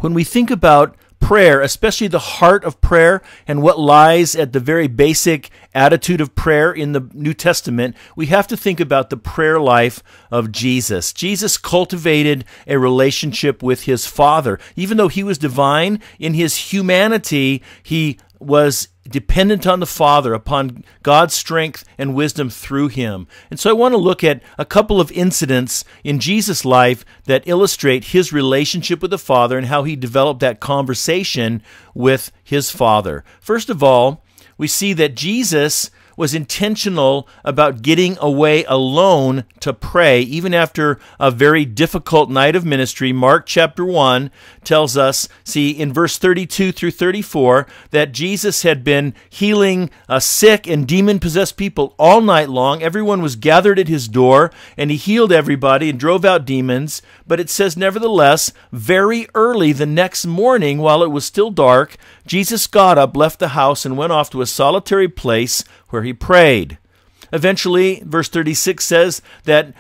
When we think about prayer, especially the heart of prayer and what lies at the very basic attitude of prayer in the New Testament, we have to think about the prayer life of Jesus. Jesus cultivated a relationship with his Father. Even though he was divine, in his humanity, he was dependent on the Father, upon God's strength and wisdom through him. And so I want to look at a couple of incidents in Jesus' life that illustrate his relationship with the Father and how he developed that conversation with his Father. First of all, we see that Jesus was intentional about getting away alone to pray, even after a very difficult night of ministry. Mark chapter 1 tells us, see, in verse 32 through 34, that Jesus had been healing sick and demon-possessed people all night long. Everyone was gathered at his door, and he healed everybody and drove out demons. But it says, nevertheless, very early the next morning, while it was still dark, Jesus got up, left the house, and went off to a solitary place where he prayed. Eventually, verse 36 says that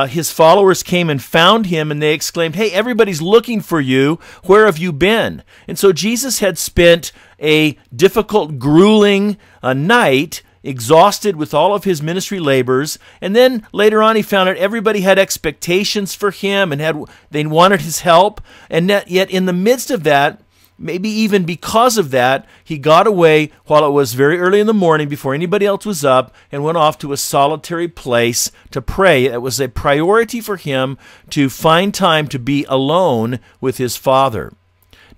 his followers came and found him, and they exclaimed, "Hey, everybody's looking for you. Where have you been?" And so Jesus had spent a difficult, grueling night, exhausted with all of his ministry labors, and then later on he found out everybody had expectations for him and they wanted his help, and yet in the midst of that, maybe even because of that, he got away while it was very early in the morning before anybody else was up and went off to a solitary place to pray. It was a priority for him to find time to be alone with his Father.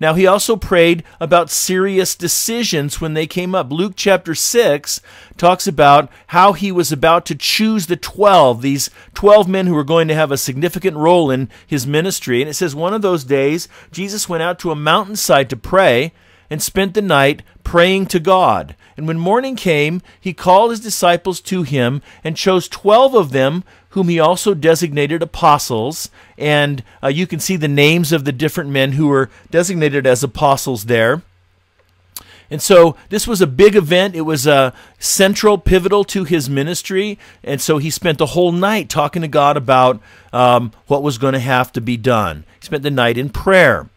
Now, he also prayed about serious decisions when they came up. Luke chapter 6 talks about how he was about to choose the 12, these 12 men who were going to have a significant role in his ministry. And it says, one of those days, Jesus went out to a mountainside to pray and spent the night praying to God. And when morning came, he called his disciples to him and chose 12 of them, whom he also designated apostles. And you can see the names of the different men who were designated as apostles there. And so this was a big event. It was central, pivotal to his ministry. And so he spent the whole night talking to God about what was going to have to be done. He spent the night in prayer.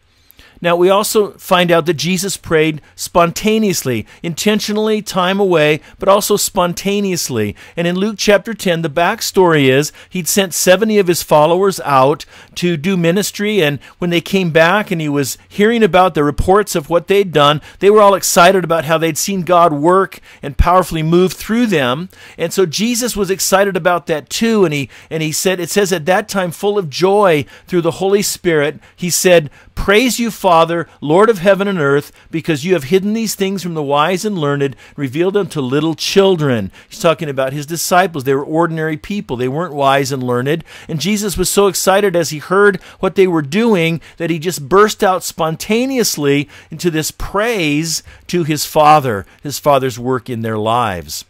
Now, we also find out that Jesus prayed spontaneously, intentionally, time away, but also spontaneously. And in Luke chapter 10, the backstory is he'd sent 70 of his followers out to do ministry, and when they came back and he was hearing about the reports of what they'd done, they were all excited about how they'd seen God work and powerfully move through them. And so Jesus was excited about that too, and he said, it says at that time, full of joy through the Holy Spirit, he said, "Praise you, Father, Lord of heaven and earth, because you have hidden these things from the wise and learned, revealed them to little children." He's talking about his disciples. They were ordinary people. They weren't wise and learned. And Jesus was so excited as he heard what they were doing that he just burst out spontaneously into this praise to his Father's work in their lives.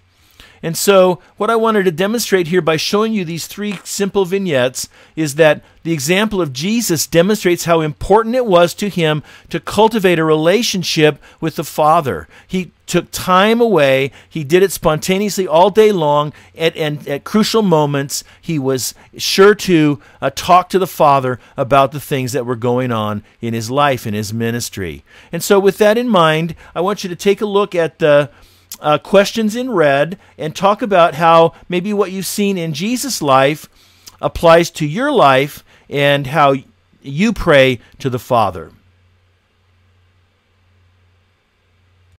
And so what I wanted to demonstrate here by showing you these three simple vignettes is that the example of Jesus demonstrates how important it was to him to cultivate a relationship with the Father. He took time away. He did it spontaneously all day long. And at crucial moments, he was sure to talk to the Father about the things that were going on in his life, in his ministry. And so with that in mind, I want you to take a look at the questions in red and talk about how maybe what you've seen in Jesus' life applies to your life and how you pray to the Father.